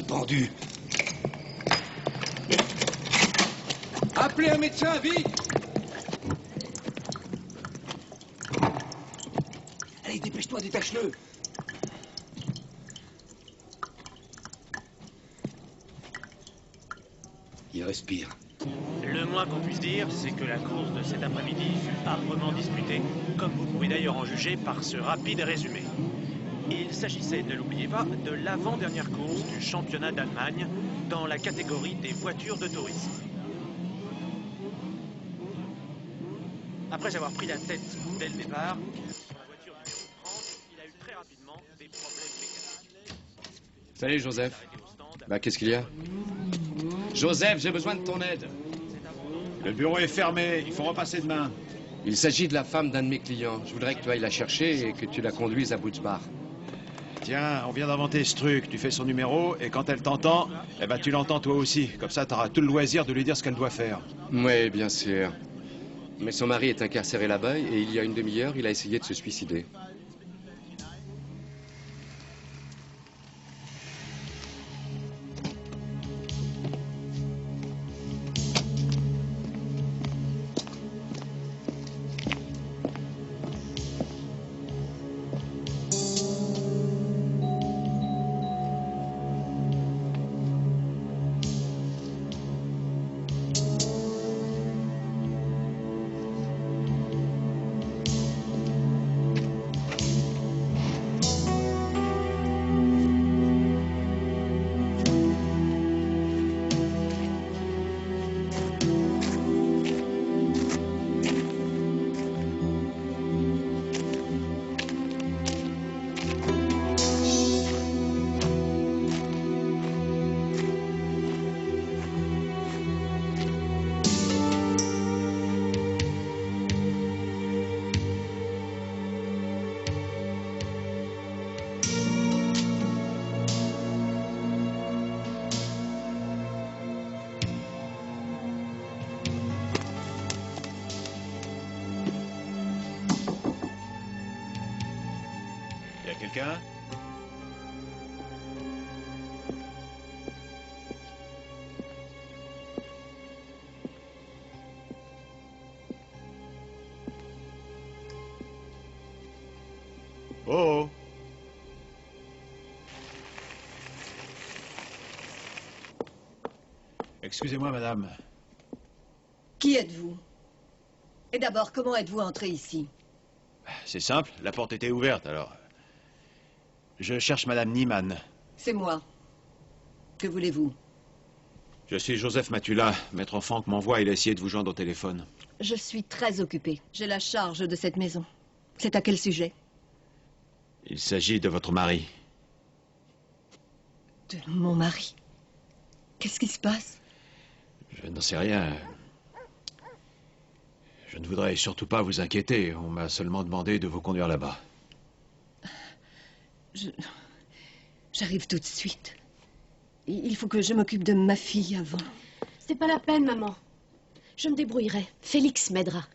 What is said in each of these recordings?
pendu. Appelez un médecin, vite! Allez, dépêche-toi, détache-le. Il respire. Le moins qu'on puisse dire, c'est que la course de cet après-midi fut âprement disputée, comme vous pouvez d'ailleurs en juger par ce rapide résumé. Il s'agissait, ne l'oubliez pas, de l'avant-dernière course du championnat d'Allemagne dans la catégorie des voitures de tourisme. Après avoir pris la tête dès le départ, sur la voiture numéro 30, il a eu très rapidement des problèmes mécaniques. Salut Joseph. Bah qu'est-ce qu'il y a? Joseph, j'ai besoin de ton aide. Le bureau est fermé, il faut repasser demain. Il s'agit de la femme d'un de mes clients. Je voudrais que tu ailles la chercher et que tu la conduises à Bootsbar. Tiens, on vient d'inventer ce truc. Tu fais son numéro et quand elle t'entend, eh ben tu l'entends toi aussi. Comme ça, t'auras tout le loisir de lui dire ce qu'elle doit faire. Oui, bien sûr. Mais son mari est incarcéré là-bas et il y a une demi-heure, il a essayé de se suicider. Y a quelqu'un? Oh! Excusez-moi, madame. Qui êtes-vous? Et d'abord, comment êtes-vous entré ici? C'est simple, la porte était ouverte, alors... Je cherche madame Niemann. C'est moi. Que voulez-vous? Je suis Joseph Matula. Maître Franck m'envoie, il a essayé de vous joindre au téléphone. Je suis très occupée. J'ai la charge de cette maison. C'est à quel sujet? Il s'agit de votre mari. De mon mari. Qu'est-ce qui se passe? Je n'en sais rien. Je ne voudrais surtout pas vous inquiéter. On m'a seulement demandé de vous conduire là-bas. J'arrive tout de suite. Il faut que je m'occupe de ma fille avant. C'est pas la peine, maman. Je me débrouillerai. Félix m'aidera.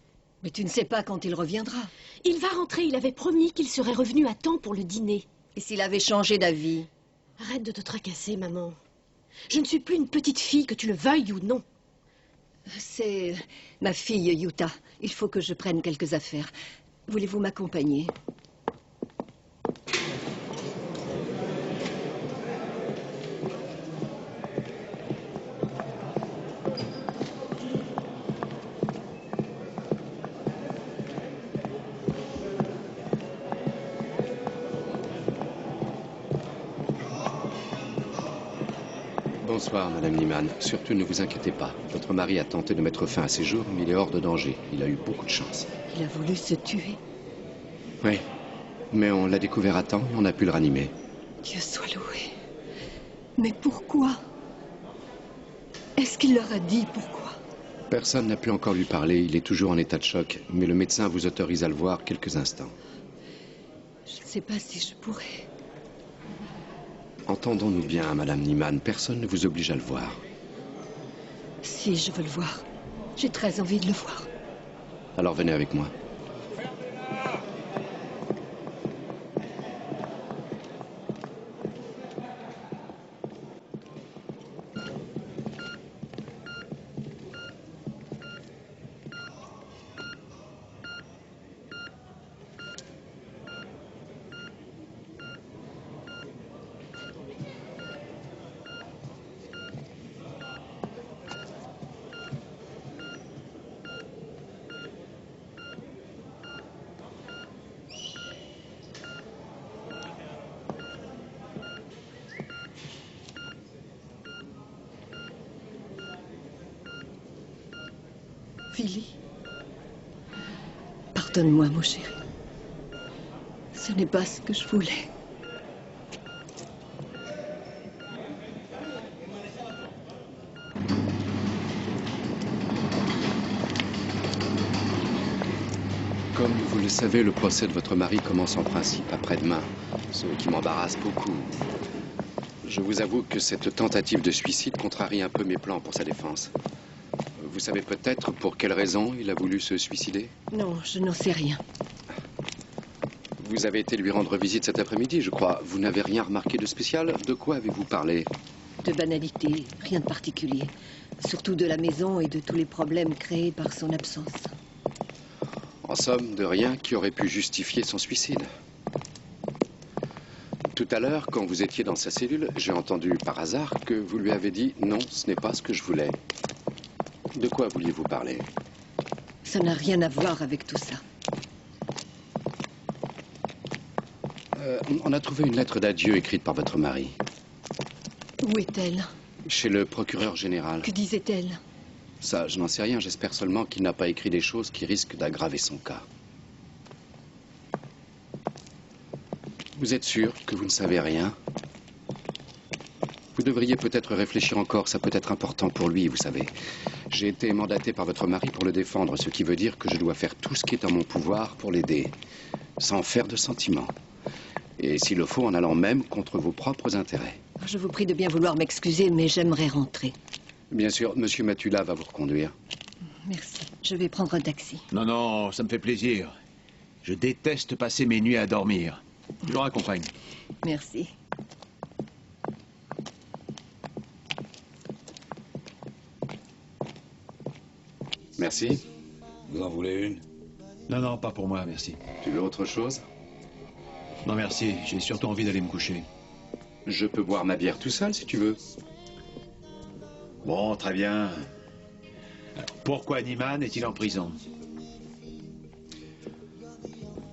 Mais tu ne sais pas quand il reviendra. Il va rentrer. Il avait promis qu'il serait revenu à temps pour le dîner. Et s'il avait changé d'avis? Arrête de te tracasser, maman. Je ne suis plus une petite fille, que tu le veuilles ou non. C'est ma fille, Yuta. Il faut que je prenne quelques affaires. Voulez-vous m'accompagner? Bonsoir, Madame Niemann. Surtout, ne vous inquiétez pas. Votre mari a tenté de mettre fin à ses jours, mais il est hors de danger. Il a eu beaucoup de chance. Il a voulu se tuer. Oui, mais on l'a découvert à temps et on a pu le ranimer. Dieu soit loué. Mais pourquoi? Est-ce qu'il leur a dit pourquoi? Personne n'a pu encore lui parler. Il est toujours en état de choc, mais le médecin vous autorise à le voir quelques instants. Je ne sais pas si je pourrais. Entendons-nous bien, Madame Niemann. Personne ne vous oblige à le voir. Si je veux le voir. J'ai très envie de le voir. Alors venez avec moi. Willy, pardonne-moi, mon chéri. Ce n'est pas ce que je voulais. Comme vous le savez, le procès de votre mari commence en principe après-demain, ce qui m'embarrasse beaucoup. Je vous avoue que cette tentative de suicide contrarie un peu mes plans pour sa défense. Vous savez peut-être pour quelle raison il a voulu se suicider? Non, je n'en sais rien. Vous avez été lui rendre visite cet après-midi, je crois. Vous n'avez rien remarqué de spécial? De quoi avez-vous parlé? De banalité, rien de particulier. Surtout de la maison et de tous les problèmes créés par son absence. En somme, de rien qui aurait pu justifier son suicide. Tout à l'heure, quand vous étiez dans sa cellule, j'ai entendu par hasard que vous lui avez dit « Non, ce n'est pas ce que je voulais ». De quoi vouliez-vous parler? Ça n'a rien à voir avec tout ça. On a trouvé une lettre d'adieu écrite par votre mari. Où est-elle? Chez le procureur général. Que disait-elle? Ça, je n'en sais rien. J'espère seulement qu'il n'a pas écrit des choses qui risquent d'aggraver son cas. Vous êtes sûr que vous ne savez rien? Vous devriez peut-être réfléchir encore. Ça peut être important pour lui, vous savez. J'ai été mandaté par votre mari pour le défendre, ce qui veut dire que je dois faire tout ce qui est en mon pouvoir pour l'aider, sans faire de sentiments. Et s'il le faut, en allant même contre vos propres intérêts. Je vous prie de bien vouloir m'excuser, mais j'aimerais rentrer. Bien sûr, Monsieur Matula va vous reconduire. Merci. Je vais prendre un taxi. Non, non, ça me fait plaisir. Je déteste passer mes nuits à dormir. Je le raccompagne. Merci. Merci. Vous en voulez une? Non, non, pas pour moi, merci. Tu veux autre chose? Non, merci. J'ai surtout envie d'aller me coucher. Je peux boire ma bière tout seul, si tu veux. Bon, très bien. Alors, pourquoi Niemann est-il en prison?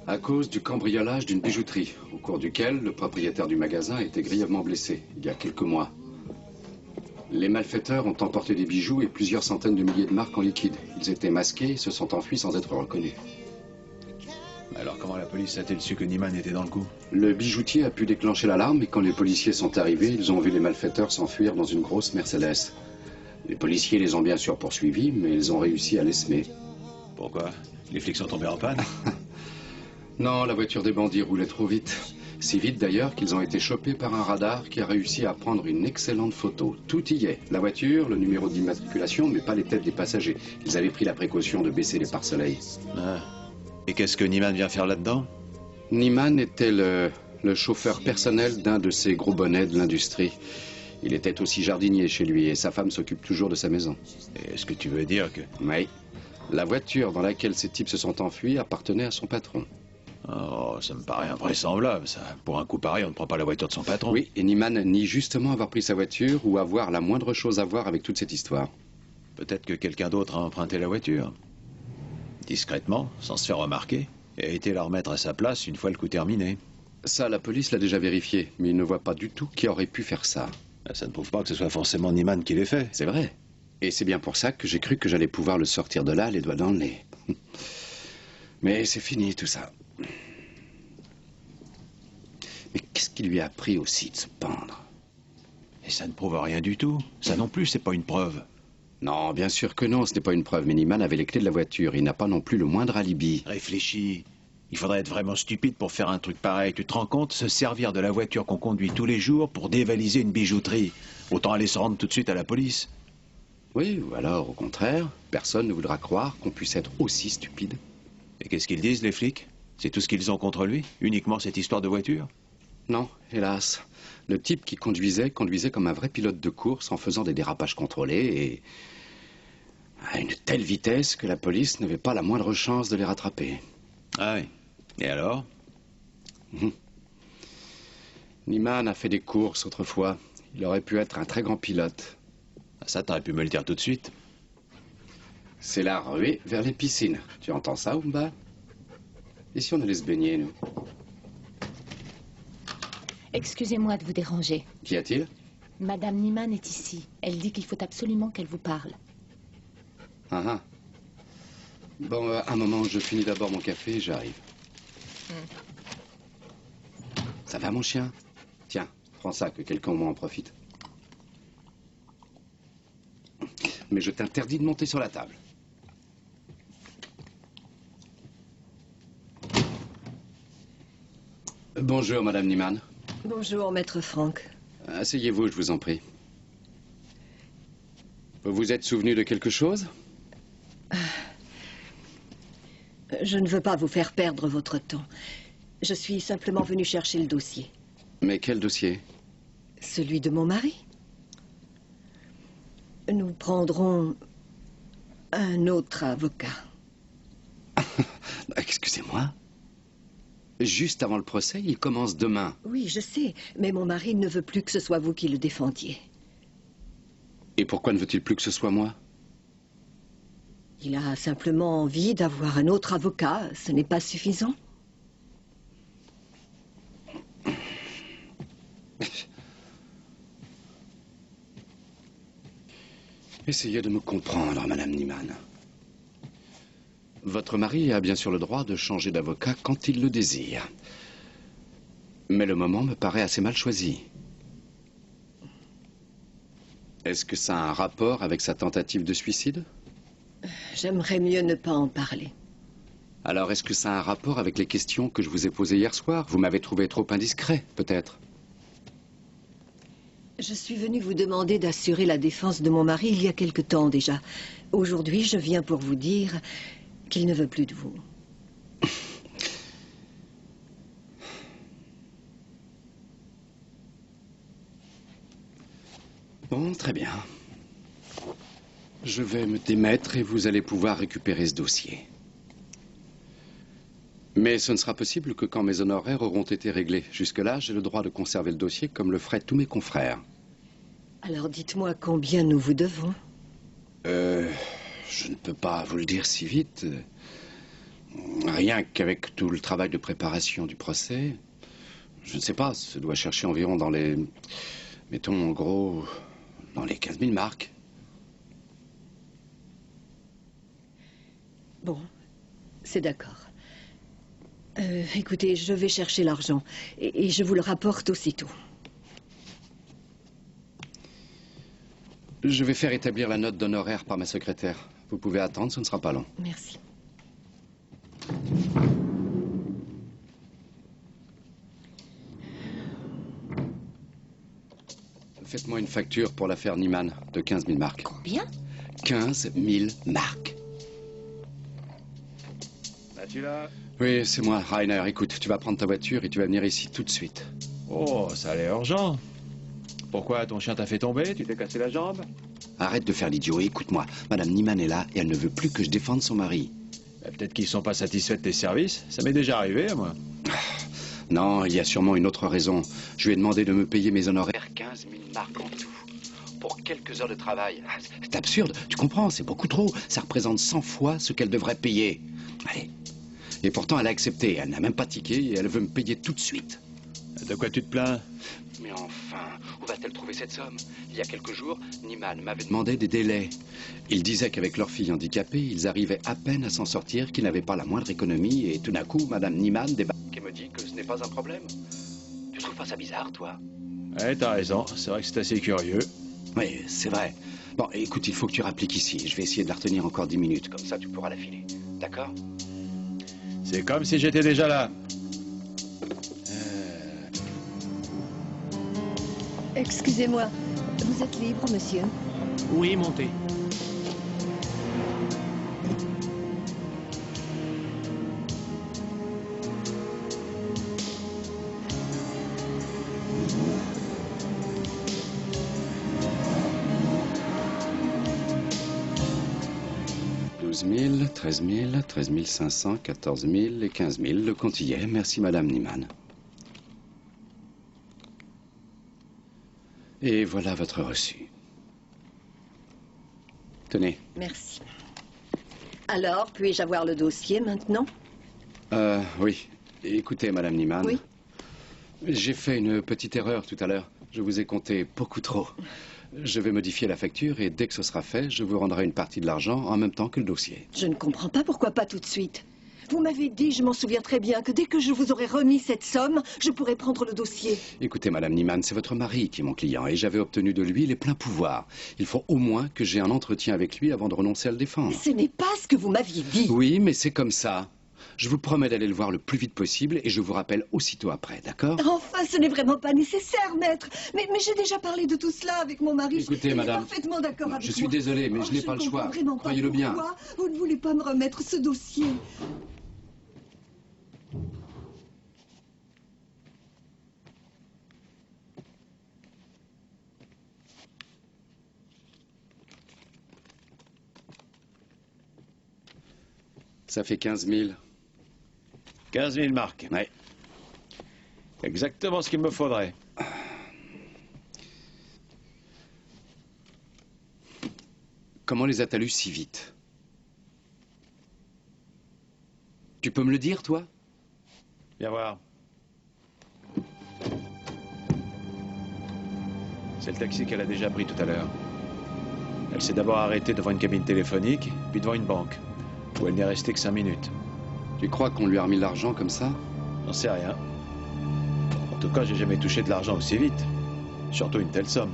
À cause du cambriolage d'une bijouterie, au cours duquel le propriétaire du magasin a été grièvement blessé, il y a quelques mois. Les malfaiteurs ont emporté des bijoux et plusieurs centaines de milliers de marques en liquide. Ils étaient masqués et se sont enfuis sans être reconnus. Alors comment la police a-t-elle su que Niemann était dans le coup? Le bijoutier a pu déclencher l'alarme et quand les policiers sont arrivés, ils ont vu les malfaiteurs s'enfuir dans une grosse Mercedes. Les policiers les ont bien sûr poursuivis, mais ils ont réussi à les semer. Pourquoi? Les flics sont tombés en panne? Non, la voiture des bandits roulait trop vite. Si vite d'ailleurs qu'ils ont été chopés par un radar qui a réussi à prendre une excellente photo. Tout y est. La voiture, le numéro d'immatriculation, mais pas les têtes des passagers. Ils avaient pris la précaution de baisser les pare-soleils. Ah. Et qu'est-ce que Niemann vient faire là-dedans? Niemann était le chauffeur personnel d'un de ces gros bonnets de l'industrie. Il était aussi jardinier chez lui et sa femme s'occupe toujours de sa maison. Et est-ce que tu veux dire que... Oui. La voiture dans laquelle ces types se sont enfuis appartenait à son patron. Oh, ça me paraît invraisemblable, ça. Pour un coup pareil, on ne prend pas la voiture de son patron. Oui, et Niemann nie justement avoir pris sa voiture ou avoir la moindre chose à voir avec toute cette histoire. Peut-être que quelqu'un d'autre a emprunté la voiture. Discrètement, sans se faire remarquer, et a été la remettre à sa place une fois le coup terminé. Ça, la police l'a déjà vérifié, mais il ne voit pas du tout qui aurait pu faire ça. Ça ne prouve pas que ce soit forcément Niemann qui l'ait fait. C'est vrai. Et c'est bien pour ça que j'ai cru que j'allais pouvoir le sortir de là, les doigts dans le nez. Mais c'est fini, tout ça. Mais qu'est-ce qui lui a pris aussi de se pendre? Et ça ne prouve rien du tout. Ça non plus, c'est pas une preuve. Non, bien sûr que non, ce n'est pas une preuve. Mais Niemann avait les clés de la voiture. Il n'a pas non plus le moindre alibi. Réfléchis. Il faudrait être vraiment stupide pour faire un truc pareil. Tu te rends compte? Se servir de la voiture qu'on conduit tous les jours pour dévaliser une bijouterie. Autant aller se rendre tout de suite à la police. Oui, ou alors, au contraire, personne ne voudra croire qu'on puisse être aussi stupide. Et qu'est-ce qu'ils disent, les flics? C'est tout ce qu'ils ont contre lui? Uniquement cette histoire de voiture? Non, hélas. Le type qui conduisait comme un vrai pilote de course en faisant des dérapages contrôlés et à une telle vitesse que la police n'avait pas la moindre chance de les rattraper. Ah oui. Et alors? Niemann a fait des courses autrefois. Il aurait pu être un très grand pilote. Ça, t'aurais pu me le dire tout de suite. C'est la ruée vers les piscines. Tu entends ça, Oumba? Et si on allait se baigner, nous? Excusez-moi de vous déranger. Qu'y a-t-il? Madame Niemann est ici. Elle dit qu'il faut absolument qu'elle vous parle. Ah ah. Bon, un moment, je finis d'abord mon café et j'arrive. Ça va, mon chien? Tiens, prends ça, que quelqu'un au moins en profite. Mais je t'interdis de monter sur la table. Bonjour, Madame Niemann. Bonjour, Maître Franck. Asseyez-vous, je vous en prie. Vous vous êtes souvenu de quelque chose? Je ne veux pas vous faire perdre votre temps. Je suis simplement venue chercher le dossier. Mais quel dossier? Celui de mon mari. Nous prendrons un autre avocat. Excusez-moi. Juste avant le procès, il commence demain. Oui, je sais, mais mon mari ne veut plus que ce soit vous qui le défendiez. Et pourquoi ne veut-il plus que ce soit moi? Il a simplement envie d'avoir un autre avocat. Ce n'est pas suffisant. Essayez de me comprendre, Madame Niemann. Votre mari a bien sûr le droit de changer d'avocat quand il le désire. Mais le moment me paraît assez mal choisi. Est-ce que ça a un rapport avec sa tentative de suicide? J'aimerais mieux ne pas en parler. Alors, est-ce que ça a un rapport avec les questions que je vous ai posées hier soir? Vous m'avez trouvé trop indiscret, peut-être. Je suis venue vous demander d'assurer la défense de mon mari il y a quelque temps déjà. Aujourd'hui, je viens pour vous dire qu'il ne veut plus de vous. Bon, très bien. Je vais me démettre et vous allez pouvoir récupérer ce dossier. Mais ce ne sera possible que quand mes honoraires auront été réglés. Jusque-là, j'ai le droit de conserver le dossier comme le feraient tous mes confrères. Alors dites-moi combien nous vous devons. Je ne peux pas vous le dire si vite. Rien qu'avec tout le travail de préparation du procès. Je ne sais pas, ça doit chercher environ dans les... Mettons en gros, dans les 15 000 marks. Bon, c'est d'accord. Écoutez, je vais chercher l'argent et je vous le rapporte aussitôt. Je vais faire établir la note d'honoraires par ma secrétaire. Vous pouvez attendre, ce ne sera pas long. Merci. Faites-moi une facture pour l'affaire Niemann de 15 000 marks. Combien? 15 000 marks. Là-tu là? Oui, c'est moi, Rainer. Écoute, tu vas prendre ta voiture et tu vas venir ici tout de suite. Oh, ça a l'air urgent. Pourquoi, ton chien t'a fait tomber? Tu t'es cassé la jambe? Arrête de faire l'idiot et écoute-moi. Madame Niemann est là et elle ne veut plus que je défende son mari. Peut-être qu'ils sont pas satisfaits de tes services. Ça m'est déjà arrivé, à moi. Non, il y a sûrement une autre raison. Je lui ai demandé de me payer mes honoraires 15 000 marks en tout. Pour quelques heures de travail. C'est absurde, tu comprends, c'est beaucoup trop. Ça représente 100 fois ce qu'elle devrait payer. Allez. Et pourtant, elle a accepté. Elle n'a même pas tiqué et elle veut me payer tout de suite. De quoi tu te plains? Mais enfin, où va-t-elle trouver cette somme? Il y a quelques jours, Niemann m'avait demandé des délais. Il disait qu'avec leur fille handicapée, ils arrivaient à peine à s'en sortir, qu'ils n'avaient pas la moindre économie, et tout d'un coup, Madame Niemann débarque et me dit que ce n'est pas un problème. Tu trouves pas ça bizarre, toi? Ouais, t'as raison. C'est vrai que c'est assez curieux. Oui, c'est vrai. Bon, écoute, il faut que tu rappliques ici. Je vais essayer de la retenir encore 10 minutes, comme ça tu pourras la filer. D'accord? C'est comme si j'étais déjà là. Excusez-moi, vous êtes libre, monsieur? Oui, montez. « 12 000, 13 000, 13 500, 14 000 et 15 000. Le compte y est. Merci, Madame Niemann. Et voilà votre reçu. Tenez. Merci. Alors, puis-je avoir le dossier maintenant? Oui. Écoutez, Madame Niemann. Oui. J'ai fait une petite erreur tout à l'heure. Je vous ai compté beaucoup trop. Je vais modifier la facture et dès que ce sera fait, je vous rendrai une partie de l'argent en même temps que le dossier. Je ne comprends pas pourquoi pas tout de suite. Vous m'avez dit, je m'en souviens très bien, que dès que je vous aurais remis cette somme, je pourrais prendre le dossier. Écoutez, Madame Niemann, c'est votre mari qui est mon client et j'avais obtenu de lui les pleins pouvoirs. Il faut au moins que j'ai un entretien avec lui avant de renoncer à le défendre. Ce n'est pas ce que vous m'aviez dit. Oui, mais c'est comme ça. Je vous promets d'aller le voir le plus vite possible et je vous rappelle aussitôt après, d'accord? Enfin, ce n'est vraiment pas nécessaire, maître. Mais j'ai déjà parlé de tout cela avec mon mari. Écoutez, Il est madame, parfaitement d'accord avec je suis moi. désolé, mais je n'ai pas le choix. Croyez-le bien. Pourquoi vous ne voulez pas me remettre ce dossier? Ça fait 15 000. 15 000 marques. Ouais. Exactement ce qu'il me faudrait. Comment les as-tu lus si vite? Tu peux me le dire, toi? Viens voir. C'est le taxi qu'elle a déjà pris tout à l'heure. Elle s'est d'abord arrêtée devant une cabine téléphonique, puis devant une banque, où elle n'est restée que 5 minutes. Tu crois qu'on lui a remis l'argent comme ça? J'en sais rien. En tout cas, j'ai jamais touché de l'argent aussi vite. Surtout une telle somme.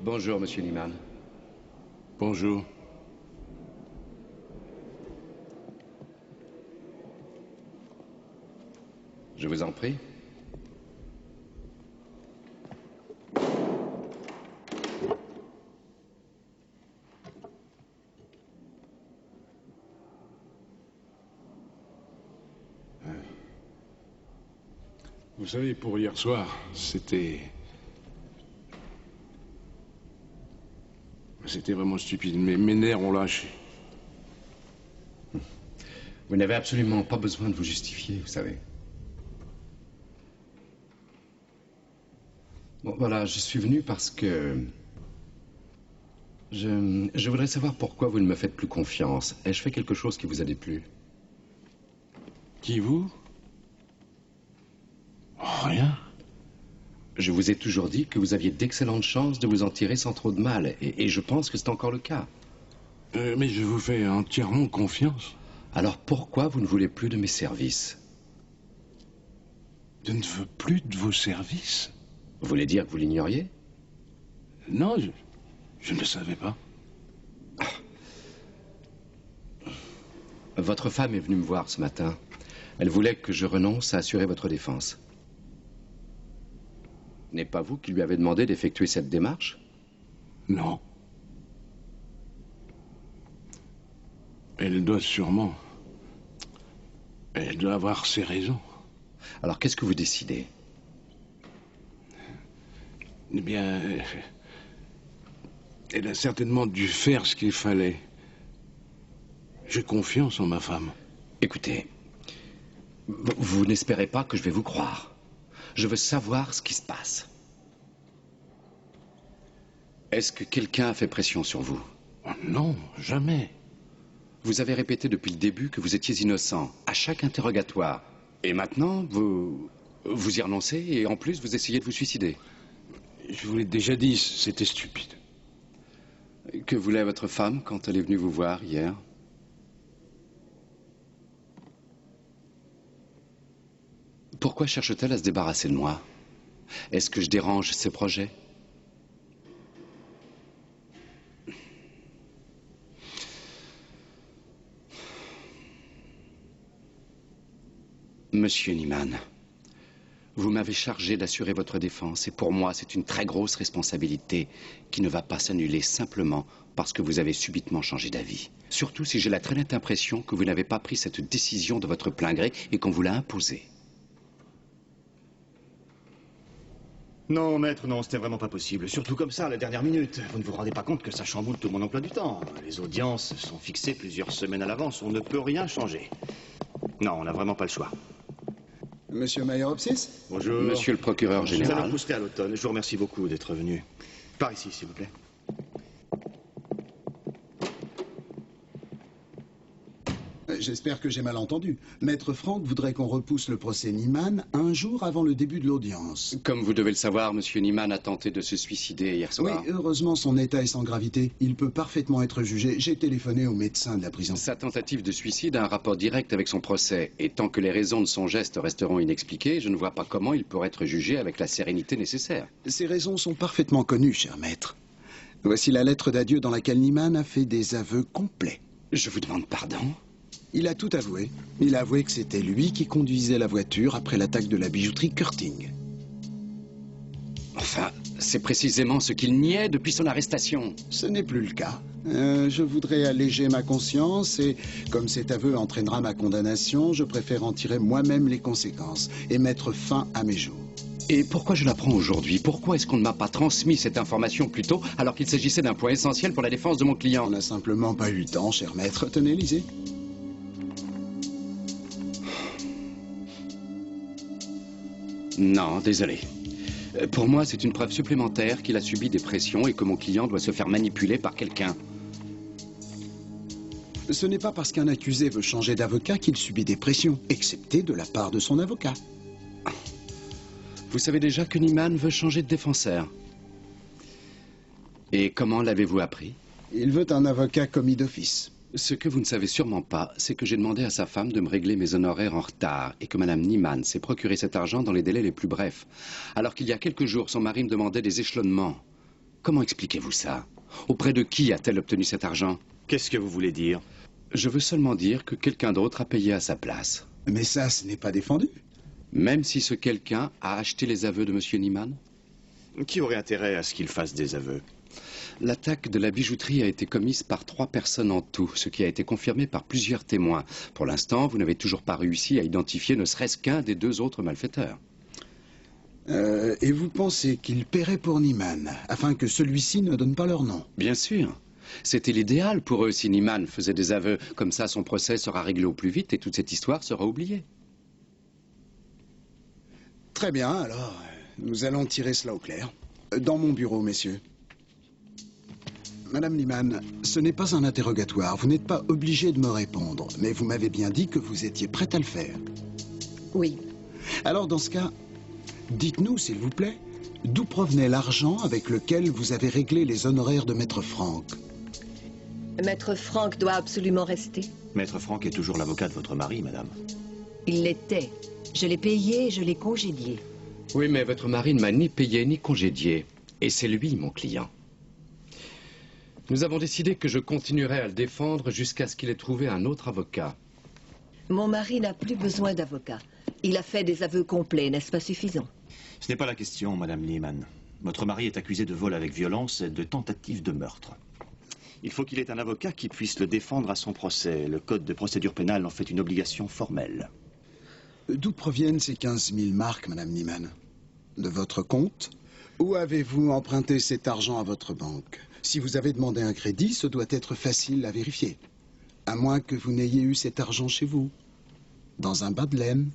Bonjour, monsieur Niemann. Bonjour. Je vous en prie. Vous savez, pour hier soir, c'était vraiment stupide. Mes nerfs ont lâché. Vous n'avez absolument pas besoin de vous justifier, vous savez. Bon, voilà, je suis venu parce que... Je voudrais savoir pourquoi vous ne me faites plus confiance. Ai-je fait quelque chose qui vous a déplu? Qui, vous? Oh, rien. Je vous ai toujours dit que vous aviez d'excellentes chances de vous en tirer sans trop de mal, et je pense que c'est encore le cas. Mais je vous fais entièrement confiance. Alors pourquoi vous ne voulez plus de mes services? Je ne veux plus de vos services. Vous voulez dire que vous l'ignoriez? Non, je ne le savais pas. Votre femme est venue me voir ce matin. Elle voulait que je renonce à assurer votre défense. N'est pas vous qui lui avez demandé d'effectuer cette démarche? Non. Elle doit sûrement... Elle doit avoir ses raisons. Alors qu'est-ce que vous décidez? Eh bien... Elle a certainement dû faire ce qu'il fallait. J'ai confiance en ma femme. Écoutez, vous n'espérez pas que je vais vous croire. Je veux savoir ce qui se passe. Est-ce que quelqu'un a fait pression sur vous? Oh non, jamais. Vous avez répété depuis le début que vous étiez innocent, à chaque interrogatoire. Et maintenant, vous y renoncez et en plus, vous essayez de vous suicider. Je vous l'ai déjà dit, c'était stupide. Que voulait votre femme quand elle est venue vous voir hier? Pourquoi cherche-t-elle à se débarrasser de moi? Est-ce que je dérange ses projets? Monsieur Niemann, vous m'avez chargé d'assurer votre défense et pour moi c'est une très grosse responsabilité qui ne va pas s'annuler simplement parce que vous avez subitement changé d'avis. Surtout si j'ai la très nette impression que vous n'avez pas pris cette décision de votre plein gré et qu'on vous l'a imposée. Non, maître, non, c'était vraiment pas possible. Surtout comme ça, à la dernière minute. Vous ne vous rendez pas compte que ça chamboule tout mon emploi du temps. Les audiences sont fixées plusieurs semaines à l'avance. On ne peut rien changer. Non, on n'a vraiment pas le choix. Monsieur Mayeropsis? Bonjour. Monsieur le procureur Nous général. allons pousser à l'automne. Je vous remercie beaucoup d'être venu. Par ici, s'il vous plaît. J'espère que j'ai mal entendu. Maître Franck voudrait qu'on repousse le procès Niemann un jour avant le début de l'audience. Comme vous devez le savoir, Monsieur Niemann a tenté de se suicider hier soir. Oui, heureusement son état est sans gravité. Il peut parfaitement être jugé. J'ai téléphoné au médecin de la prison. Sa tentative de suicide a un rapport direct avec son procès. Et tant que les raisons de son geste resteront inexpliquées, je ne vois pas comment il pourrait être jugé avec la sérénité nécessaire. Ces raisons sont parfaitement connues, cher maître. Voici la lettre d'adieu dans laquelle Niemann a fait des aveux complets. Je vous demande pardon? Il a tout avoué. Il a avoué que c'était lui qui conduisait la voiture après l'attaque de la bijouterie Curting. Enfin, c'est précisément ce qu'il niait depuis son arrestation. Ce n'est plus le cas. Je voudrais alléger ma conscience et, comme cet aveu entraînera ma condamnation, je préfère en tirer moi-même les conséquences et mettre fin à mes jours. Et pourquoi je l'apprends aujourd'hui? Pourquoi est-ce qu'on ne m'a pas transmis cette information plus tôt, alors qu'il s'agissait d'un point essentiel pour la défense de mon client? On n'a simplement pas eu le temps, cher maître. Tenez, lisez. Non, désolé. Pour moi, c'est une preuve supplémentaire qu'il a subi des pressions et que mon client doit se faire manipuler par quelqu'un. Ce n'est pas parce qu'un accusé veut changer d'avocat qu'il subit des pressions, excepté de la part de son avocat. Vous savez déjà que Niemann veut changer de défenseur. Et comment l'avez-vous appris? Il veut un avocat commis d'office. Ce que vous ne savez sûrement pas, c'est que j'ai demandé à sa femme de me régler mes honoraires en retard et que Madame Niemann s'est procuré cet argent dans les délais les plus brefs. Alors qu'il y a quelques jours, son mari me demandait des échelonnements. Comment expliquez-vous ça? Auprès de qui a-t-elle obtenu cet argent? Qu'est-ce que vous voulez dire? Je veux seulement dire que quelqu'un d'autre a payé à sa place. Mais ça, ce n'est pas défendu. Même si ce quelqu'un a acheté les aveux de Monsieur Niemann? Qui aurait intérêt à ce qu'il fasse des aveux? L'attaque de la bijouterie a été commise par 3 personnes en tout, ce qui a été confirmé par plusieurs témoins. Pour l'instant, vous n'avez toujours pas réussi à identifier ne serait-ce qu'un des 2 autres malfaiteurs. Et vous pensez qu'il paierait pour Niemann, afin que celui-ci ne donne pas leur nom? Bien sûr. C'était l'idéal pour eux si Niemann faisait des aveux. Comme ça, son procès sera réglé au plus vite et toute cette histoire sera oubliée. Très bien, alors, nous allons tirer cela au clair. Dans mon bureau, messieurs. Madame Niemann, ce n'est pas un interrogatoire. Vous n'êtes pas obligée de me répondre. Mais vous m'avez bien dit que vous étiez prête à le faire. Oui. Alors, dans ce cas, dites-nous, s'il vous plaît, d'où provenait l'argent avec lequel vous avez réglé les honoraires de Maître Franck? Maître Franck doit absolument rester. Maître Franck est toujours l'avocat de votre mari, madame. Il l'était. Je l'ai payé et je l'ai congédié. Oui, mais votre mari ne m'a ni payé ni congédié. Et c'est lui, mon client. Nous avons décidé que je continuerai à le défendre jusqu'à ce qu'il ait trouvé un autre avocat. Mon mari n'a plus besoin d'avocat. Il a fait des aveux complets, n'est-ce pas suffisant? Ce n'est pas la question, madame Niemann. Votre mari est accusé de vol avec violence et de tentative de meurtre. Il faut qu'il ait un avocat qui puisse le défendre à son procès. Le code de procédure pénale en fait une obligation formelle. D'où proviennent ces 15 000 marks, madame Niemann? De votre compte? Ou avez-vous emprunté cet argent à votre banque? Si vous avez demandé un crédit, ce doit être facile à vérifier. À moins que vous n'ayez eu cet argent chez vous. Dans un bas de laine.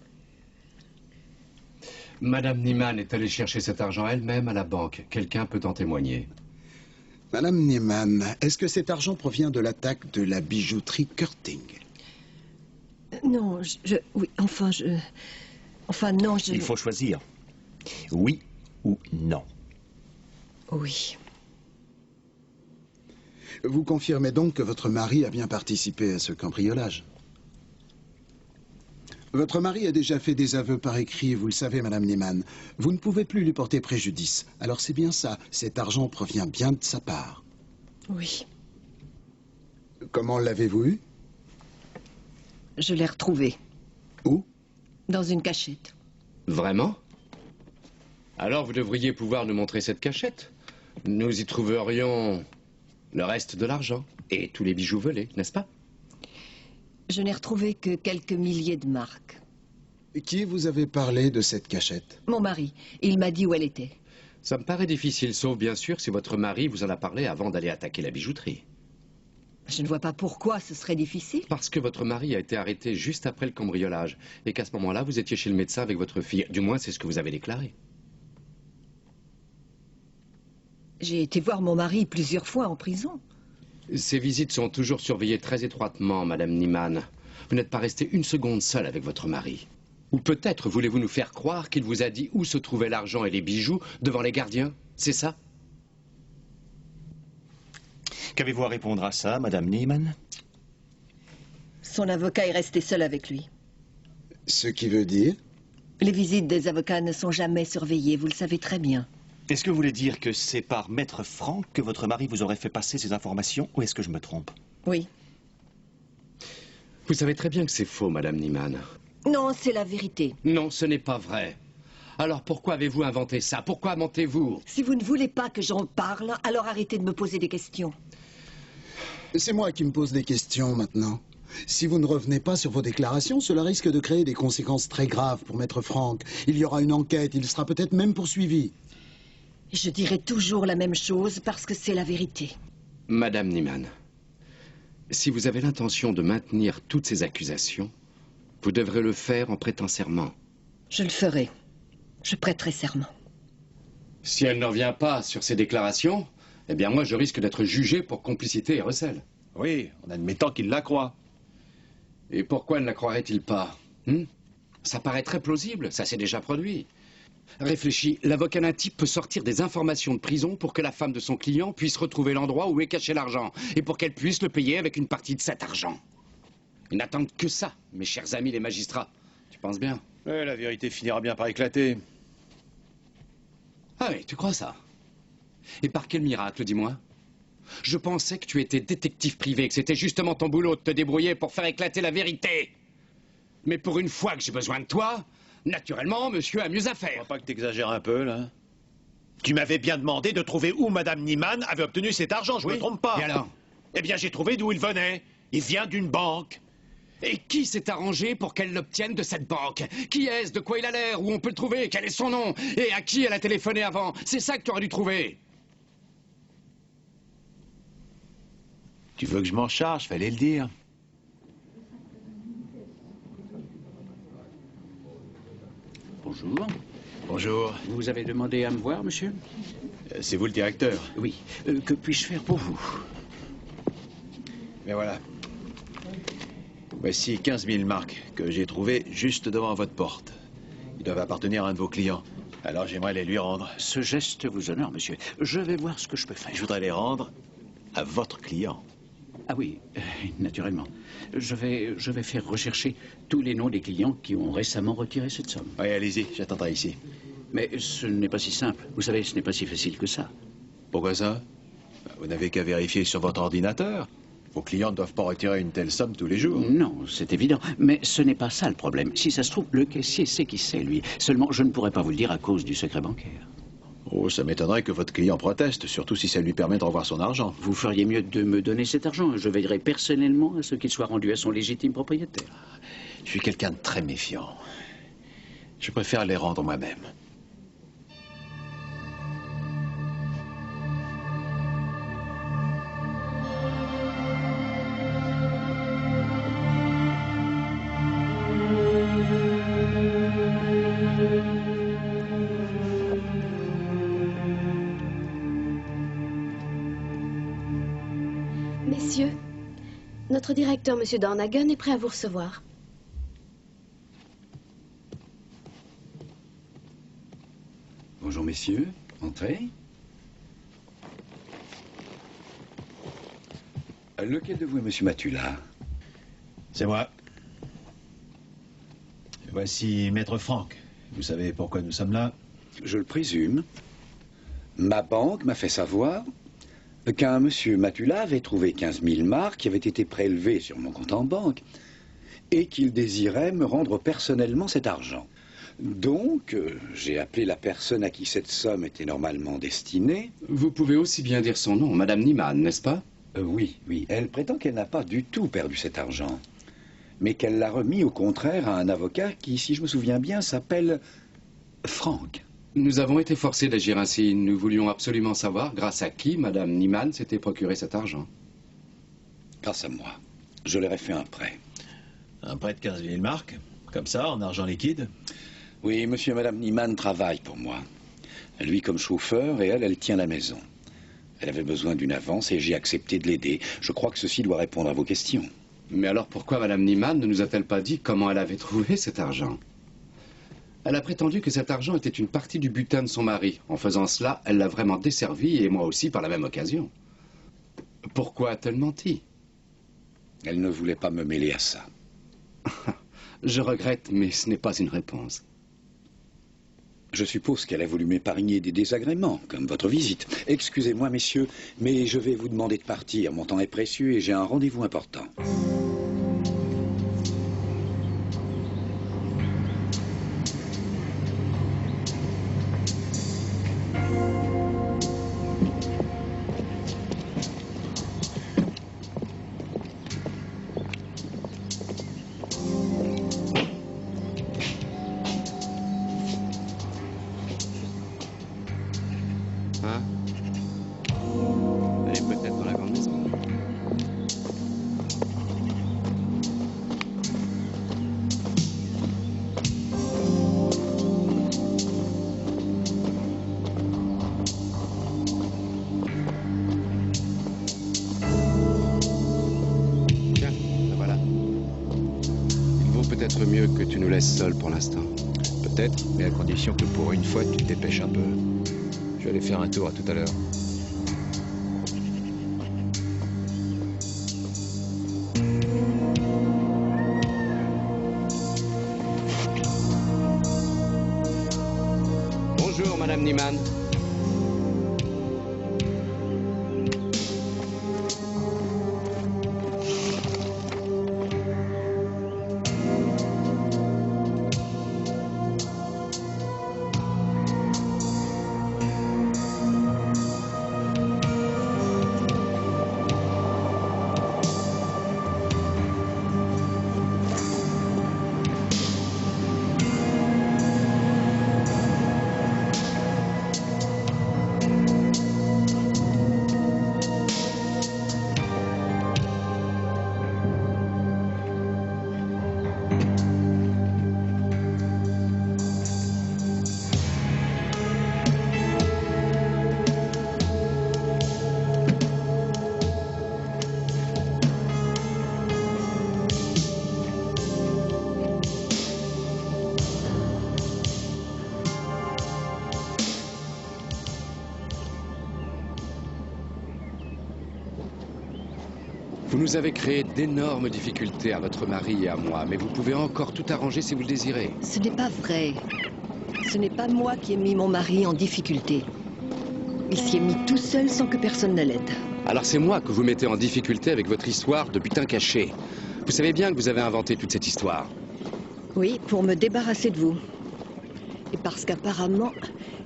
Madame Niemann est allée chercher cet argent elle-même à la banque. Quelqu'un peut en témoigner. Madame Niemann, est-ce que cet argent provient de l'attaque de la bijouterie Curting? Non, oui, enfin, non, Il faut choisir. Oui ou non. Oui. Vous confirmez donc que votre mari a bien participé à ce cambriolage? Votre mari a déjà fait des aveux par écrit, vous le savez, madame Niemann. Vous ne pouvez plus lui porter préjudice. Alors c'est bien ça, cet argent provient bien de sa part. Oui. Comment l'avez-vous eu? Je l'ai retrouvé. Où? Dans une cachette. Vraiment? Alors vous devriez pouvoir nous montrer cette cachette. Nous y trouverions le reste de l'argent et tous les bijoux volés, n'est-ce pas? Je n'ai retrouvé que quelques milliers de marques. Qui vous avait parlé de cette cachette? Mon mari. Il m'a dit où elle était. Ça me paraît difficile, sauf bien sûr si votre mari vous en a parlé avant d'aller attaquer la bijouterie. Je ne vois pas pourquoi ce serait difficile. Parce que votre mari a été arrêté juste après le cambriolage et qu'à ce moment-là, vous étiez chez le médecin avec votre fille. Du moins, c'est ce que vous avez déclaré. J'ai été voir mon mari plusieurs fois en prison. Ces visites sont toujours surveillées très étroitement, Madame Niemann. Vous n'êtes pas resté une seconde seul avec votre mari. Ou peut-être voulez-vous nous faire croire qu'il vous a dit où se trouvait l'argent et les bijoux devant les gardiens? C'est ça? Qu'avez-vous à répondre à ça, Madame Niemann? Son avocat est resté seul avec lui. Ce qui veut dire? Les visites des avocats ne sont jamais surveillées, vous le savez très bien. Est-ce que vous voulez dire que c'est par Maître Franck que votre mari vous aurait fait passer ces informations, ou est-ce que je me trompe? Oui. Vous savez très bien que c'est faux, Madame Niemann. Non, c'est la vérité. Non, ce n'est pas vrai. Alors pourquoi avez-vous inventé ça? Pourquoi mentez-vous? Si vous ne voulez pas que j'en parle, alors arrêtez de me poser des questions. C'est moi qui me pose des questions maintenant. Si vous ne revenez pas sur vos déclarations, cela risque de créer des conséquences très graves pour Maître Franck. Il y aura une enquête, il sera peut-être même poursuivi. Je dirai toujours la même chose parce que c'est la vérité. Madame Niemann, si vous avez l'intention de maintenir toutes ces accusations, vous devrez le faire en prêtant serment. Je le ferai. Je prêterai serment. Si elle ne revient pas sur ces déclarations, eh bien moi je risque d'être jugé pour complicité et recel. Oui, en admettant qu'il la croit. Et pourquoi ne la croirait-il pas? Ça paraît très plausible, ça s'est déjà produit. Réfléchis, l'avocat d'un type peut sortir des informations de prison pour que la femme de son client puisse retrouver l'endroit où est caché l'argent et pour qu'elle puisse le payer avec une partie de cet argent. Ils n'attendent que ça, mes chers amis les magistrats. Tu penses bien? La vérité finira bien par éclater. Ah oui, tu crois ça? Et par quel miracle, dis-moi? Je pensais que tu étais détective privé, que c'était justement ton boulot de te débrouiller pour faire éclater la vérité. Mais pour une fois que j'ai besoin de toi, naturellement, monsieur a mieux à faire. Je crois pas que t'exagères un peu, là. Tu m'avais bien demandé de trouver où Madame Niemann avait obtenu cet argent, je me trompe pas. Et alors? Eh bien, j'ai trouvé d'où il venait. Il vient d'une banque. Et qui s'est arrangé pour qu'elle l'obtienne de cette banque? Qui est-ce? De quoi il a l'air? Où on peut le trouver? Quel est son nom? Et à qui elle a téléphoné avant? C'est ça que tu aurais dû trouver. Tu veux que je m'en charge? Fallait le dire. Bonjour. Bonjour. Vous avez demandé à me voir, monsieur? C'est vous le directeur? Oui. Que puis-je faire pour vous? Mais voilà. Voici 15 000 marks que j'ai trouvées juste devant votre porte. Ils doivent appartenir à un de vos clients. Alors j'aimerais les lui rendre. Ce geste vous honore, monsieur. Je vais voir ce que je peux faire. Je voudrais les rendre à votre client. Ah oui, naturellement. Je vais faire rechercher tous les noms des clients qui ont récemment retiré cette somme. Oui, allez-y, j'attendrai ici. Mais ce n'est pas si simple. Vous savez, ce n'est pas si facile que ça. Pourquoi ça? Vous n'avez qu'à vérifier sur votre ordinateur. Vos clients ne doivent pas retirer une telle somme tous les jours. Non, c'est évident. Mais ce n'est pas ça le problème. Si ça se trouve, le caissier sait qui c'est, lui. Seulement, je ne pourrais pas vous le dire à cause du secret bancaire. Oh, ça m'étonnerait que votre client proteste, surtout si ça lui permet de revoir son argent. Vous feriez mieux de me donner cet argent. Je veillerai personnellement à ce qu'il soit rendu à son légitime propriétaire. Je suis quelqu'un de très méfiant. Je préfère les rendre moi-même. Messieurs, notre directeur, M. Dornagon, est prêt à vous recevoir. Bonjour, messieurs. Entrez. Lequel de vous est Monsieur Matula? C'est moi. Voici Maître Franck. Vous savez pourquoi nous sommes là? Je le présume. Ma banque m'a fait savoir qu'un monsieur Matula avait trouvé 15 000 marks qui avaient été prélevées sur mon compte en banque et qu'il désirait me rendre personnellement cet argent. Donc, j'ai appelé la personne à qui cette somme était normalement destinée. Vous pouvez aussi bien dire son nom, Madame Niemann, n'est-ce pas? Oui. Elle prétend qu'elle n'a pas du tout perdu cet argent, mais qu'elle l'a remis au contraire à un avocat qui, si je me souviens bien, s'appelle Franck. Nous avons été forcés d'agir ainsi. Nous voulions absolument savoir grâce à qui Madame Niemann s'était procuré cet argent. Grâce à moi. Je leur ai fait un prêt. Un prêt de 15 000 marks? Comme ça, en argent liquide? Oui, monsieur et madame Niemann travaillent pour moi. Lui comme chauffeur et elle tient la maison. Elle avait besoin d'une avance et j'ai accepté de l'aider. Je crois que ceci doit répondre à vos questions. Mais alors pourquoi Madame Niemann ne nous a-t-elle pas dit comment elle avait trouvé cet argent? Elle a prétendu que cet argent était une partie du butin de son mari. En faisant cela, elle l'a vraiment desservi, et moi aussi par la même occasion. Pourquoi a-t-elle menti? Elle ne voulait pas me mêler à ça. Je regrette, mais ce n'est pas une réponse. Je suppose qu'elle a voulu m'épargner des désagréments, comme votre visite. Excusez-moi, messieurs, mais je vais vous demander de partir. Mon temps est précieux et j'ai un rendez-vous important. Hein? Elle est peut-être dans la grande maison. Tiens, la voilà. Il vaut peut-être mieux que tu nous laisses seuls pour l'instant. Peut-être, mais à condition que pour une fois, tu te dépêches un peu. Je vais aller faire un tour, à tout à l'heure. Bonjour, Madame Niemann. Vous nous avez créé d'énormes difficultés à votre mari et à moi, mais vous pouvez encore tout arranger si vous le désirez. Ce n'est pas vrai. Ce n'est pas moi qui ai mis mon mari en difficulté. Il s'y est mis tout seul sans que personne ne l'aide. Alors c'est moi que vous mettez en difficulté avec votre histoire de butin caché. Vous savez bien que vous avez inventé toute cette histoire. Oui, pour me débarrasser de vous. Et parce qu'apparemment,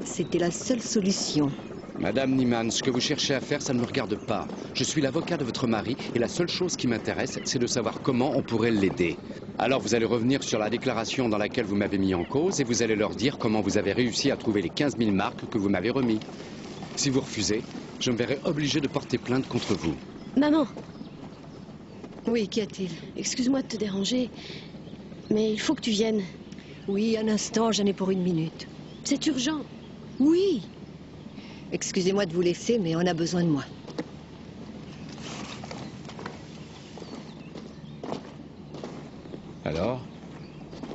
c'était la seule solution. Madame Niemann, ce que vous cherchez à faire, ça ne me regarde pas. Je suis l'avocat de votre mari et la seule chose qui m'intéresse, c'est de savoir comment on pourrait l'aider. Alors vous allez revenir sur la déclaration dans laquelle vous m'avez mis en cause et vous allez leur dire comment vous avez réussi à trouver les 15 000 marques que vous m'avez remis. Si vous refusez, je me verrai obligé de porter plainte contre vous. Maman! Oui, qu'y a-t-il? Excuse-moi de te déranger, mais il faut que tu viennes. Oui, un instant, j'en ai pour 1 minute. C'est urgent. Oui. Excusez-moi de vous laisser, mais on a besoin de moi. Alors?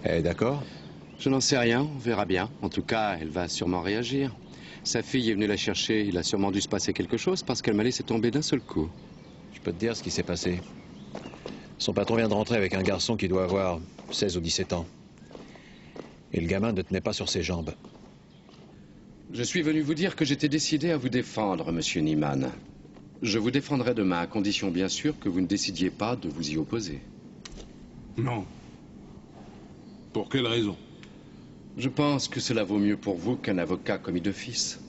Elle est d'accord? Je n'en sais rien, on verra bien. En tout cas, elle va sûrement réagir. Sa fille est venue la chercher, il a sûrement dû se passer quelque chose parce qu'elle m'a laissé tomber d'un seul coup. Je peux te dire ce qui s'est passé. Son patron vient de rentrer avec un garçon qui doit avoir 16 ou 17 ans. Et le gamin ne tenait pas sur ses jambes. Je suis venu vous dire que j'étais décidé à vous défendre, monsieur Niemann. Je vous défendrai demain, à condition bien sûr que vous ne décidiez pas de vous y opposer. Non. Pour quelle raison? Je pense que cela vaut mieux pour vous qu'un avocat commis d'office.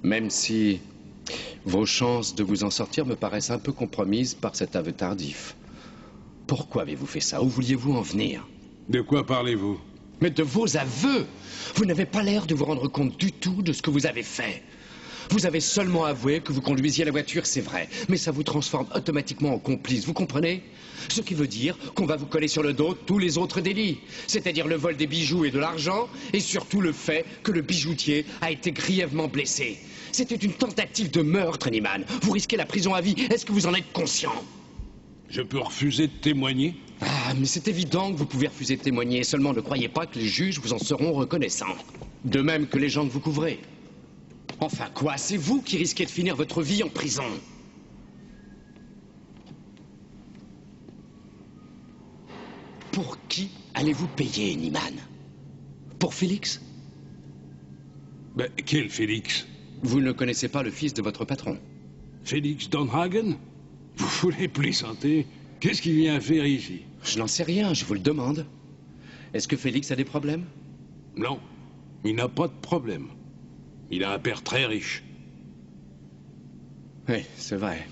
Même si vos chances de vous en sortir me paraissent un peu compromises par cet aveu tardif. Pourquoi avez-vous fait ça? Où vouliez-vous en venir? De quoi parlez-vous? Mais de vos aveux! Vous n'avez pas l'air de vous rendre compte du tout de ce que vous avez fait. Vous avez seulement avoué que vous conduisiez la voiture, c'est vrai, mais ça vous transforme automatiquement en complice, vous comprenez? Ce qui veut dire qu'on va vous coller sur le dos tous les autres délits, c'est-à-dire le vol des bijoux et de l'argent, et surtout le fait que le bijoutier a été grièvement blessé. C'était une tentative de meurtre, Niemann. Vous risquez la prison à vie, est-ce que vous en êtes conscient? Je peux refuser de témoigner? Ah, mais c'est évident que vous pouvez refuser de témoigner. Seulement ne croyez pas que les juges vous en seront reconnaissants. De même que les gens que vous couvrez. Enfin quoi, c'est vous qui risquez de finir votre vie en prison. Pour qui allez-vous payer, Niemann? Pour Félix? Ben, quel Félix? Vous ne connaissez pas le fils de votre patron? Félix Donhagen? Vous voulez plaisanter? Qu'est-ce qu'il vient faire ici? Je n'en sais rien, je vous le demande. Est-ce que Félix a des problèmes? Non, il n'a pas de problème. Il a un père très riche. Oui, c'est vrai.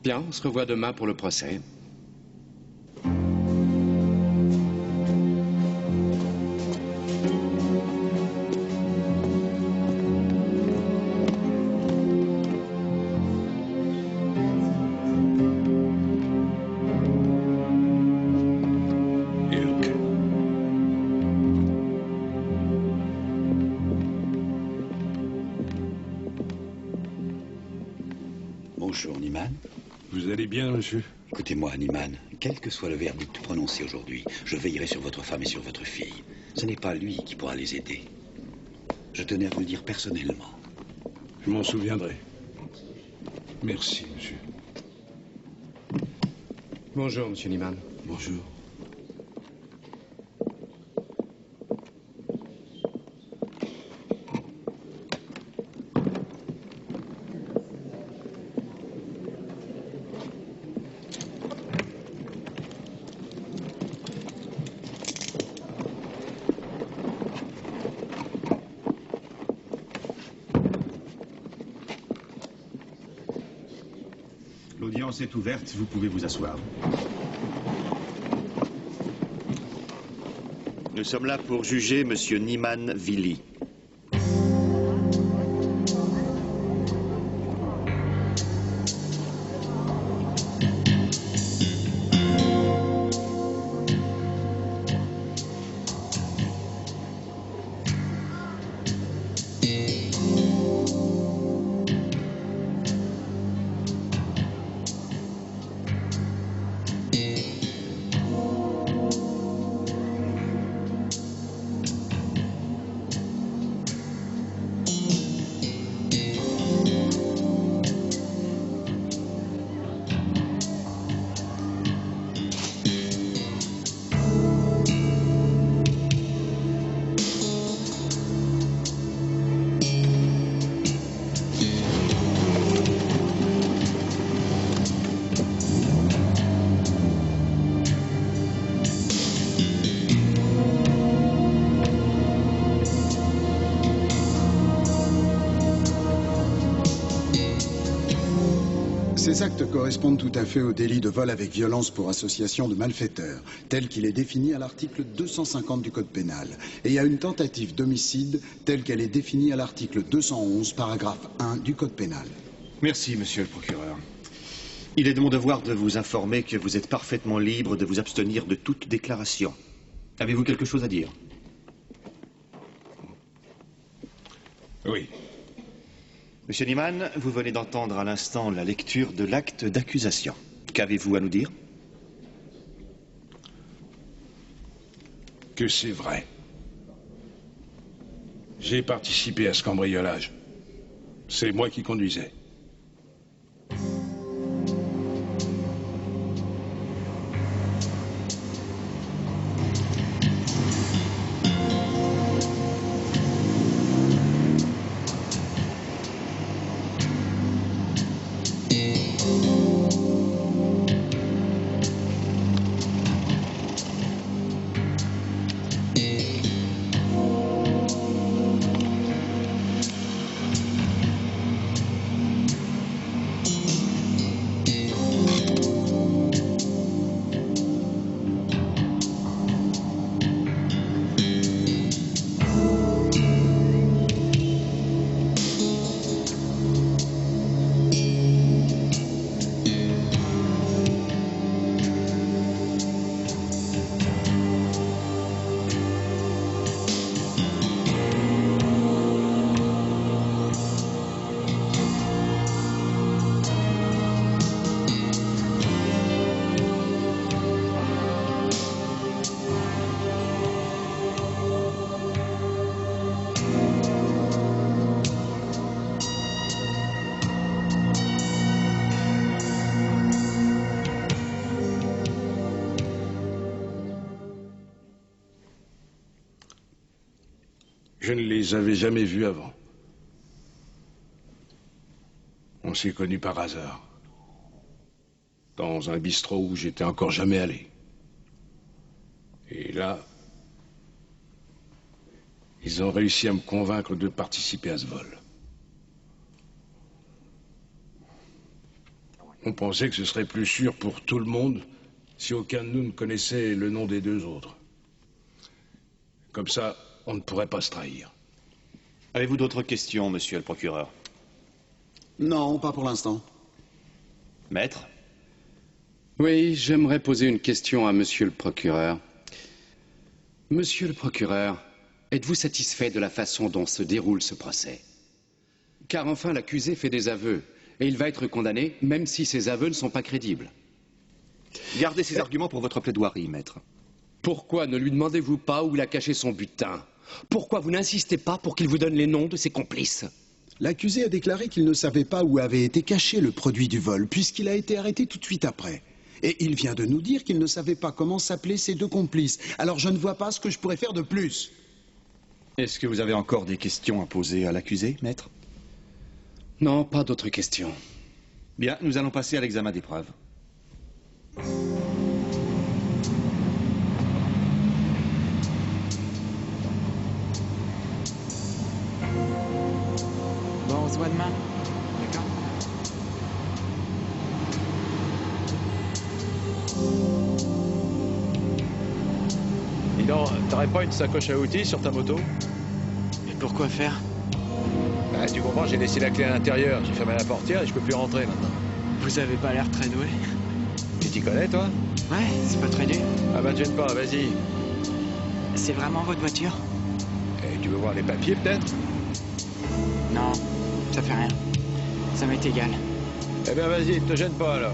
Bien, on se revoit demain pour le procès. Bonjour, Niemann. Vous allez bien, monsieur? Écoutez-moi, Niemann, quel que soit le verdict prononcé aujourd'hui, je veillerai sur votre femme et sur votre fille. Ce n'est pas lui qui pourra les aider. Je tenais à vous le dire personnellement. Je m'en souviendrai. Merci, monsieur. Bonjour, monsieur Niemann. Bonjour. L'audience est ouverte, vous pouvez vous asseoir. Nous sommes là pour juger Monsieur Niemann Willi. Ces actes correspondent tout à fait au délit de vol avec violence pour association de malfaiteurs, tel qu'il est défini à l'article 250 du Code pénal, et à une tentative d'homicide, telle qu'elle est définie à l'article 211, paragraphe 1 du Code pénal. Merci, monsieur le procureur. Il est de mon devoir de vous informer que vous êtes parfaitement libre de vous abstenir de toute déclaration. Avez-vous quelque chose à dire? Oui. Monsieur Niemann, vous venez d'entendre à l'instant la lecture de l'acte d'accusation. Qu'avez-vous à nous dire? Que c'est vrai. J'ai participé à ce cambriolage. C'est moi qui conduisais. Je ne les avais jamais vus avant. On s'est connus par hasard. Dans un bistrot où j'étais encore jamais allé. Et là, ils ont réussi à me convaincre de participer à ce vol. On pensait que ce serait plus sûr pour tout le monde si aucun de nous ne connaissait le nom des deux autres. Comme ça, on ne pourrait pas se trahir. Avez-vous d'autres questions, monsieur le procureur? Non, pas pour l'instant. Maître? Oui, j'aimerais poser une question à monsieur le procureur. Monsieur le procureur, êtes-vous satisfait de la façon dont se déroule ce procès? Car enfin, l'accusé fait des aveux, et il va être condamné, même si ses aveux ne sont pas crédibles. Gardez ces arguments pour votre plaidoirie, maître. Pourquoi ne lui demandez-vous pas où il a caché son butin? Pourquoi vous n'insistez pas pour qu'il vous donne les noms de ses complices? L'accusé a déclaré qu'il ne savait pas où avait été caché le produit du vol, puisqu'il a été arrêté tout de suite après. Et il vient de nous dire qu'il ne savait pas comment s'appelaient ses deux complices. Alors je ne vois pas ce que je pourrais faire de plus. Est-ce que vous avez encore des questions à poser à l'accusé, maître? Non, pas d'autres questions. Bien, nous allons passer à l'examen des preuves. Bon, on se voit demain. D'accord? Dis donc, t'aurais pas une sacoche à outils sur ta moto? Et pourquoi faire? Bah, tu comprends, j'ai laissé la clé à l'intérieur, j'ai fermé la portière et je peux plus rentrer maintenant. Vous avez pas l'air très doué. Tu t'y connais, toi? Ouais, c'est pas très dur. Ah bah, te gêne pas, vas-y. C'est vraiment votre voiture? Et tu veux voir les papiers, peut-être? Non, ça fait rien. Ça m'est égal. Eh bien, vas-y, te gêne pas, alors.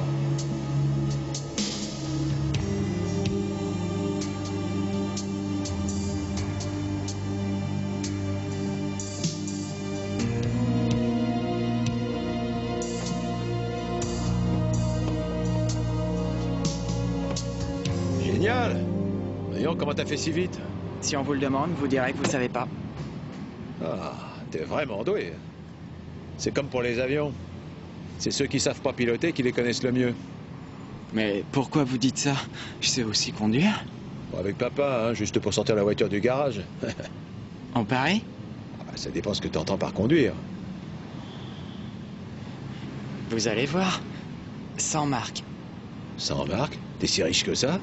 Génial! Voyons, comment t'as fait si vite? Si on vous le demande, vous direz que vous savez pas. Ah, t'es vraiment doué. C'est comme pour les avions. C'est ceux qui savent pas piloter qui les connaissent le mieux. Mais pourquoi vous dites ça? Je sais aussi conduire. Bon, avec papa, hein, juste pour sortir la voiture du garage. En Paris? Ah bah, ça dépend ce que tu entends par conduire. Vous allez voir. 100 marques. 100 marques? T'es si riche que ça?